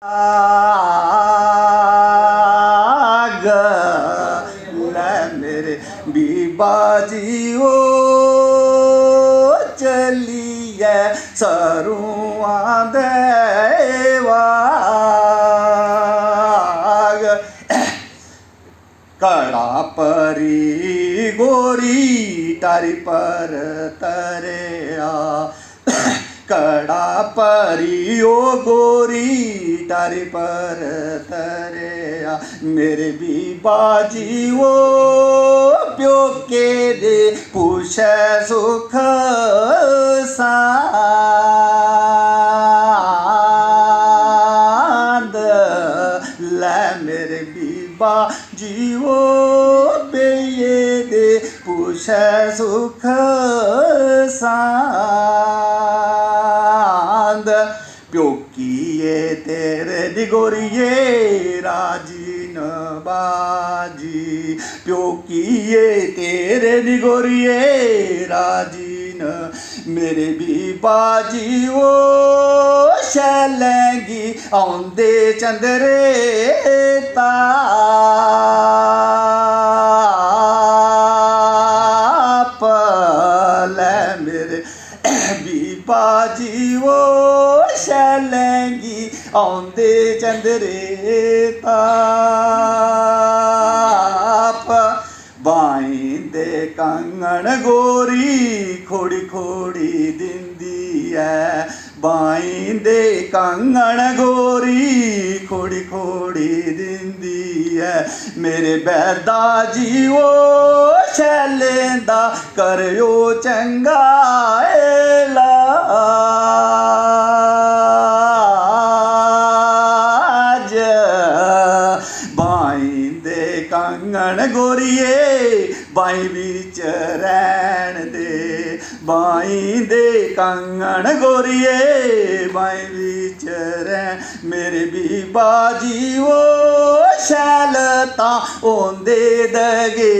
आग ले मेरे बीबा जी ओ चलिए सरुआ देवाग कड़ा परी गोरी तारी पर तरेया कड़ा परी ओ गोरी तारी पर तरेया मेरे बीबा जी वो प्यो के दे पूछे सुख सांद ले मेरे बीबा जी वो बेये दे पूछे सुख सांद प्यो किए तेरे दिगोरिए राजीन बाजी प्यो किए तेरे दिगोरिए राजीन मेरे बीबा जी वो शैलेंगी आंदे चंदरे ताप ले मेरे बीबा जी वो शैलेंगी आंदे चंदरे ताप बाईंदे कंगन गोरी खोड़ी खोड़ी दिंदी है बाईंदे कंगन गोरी खोड़ी खोड़ी दिंदी है मेरे बैदा जी वो शैलेंदा करियो चंगा इलाज बाईंदे कंगन गोरिए बाई बिच रैन दे बाईंदे कंगन गोरिए बाई बिच रैन मेरे बीबा जी वो शैलता ओंदे दगे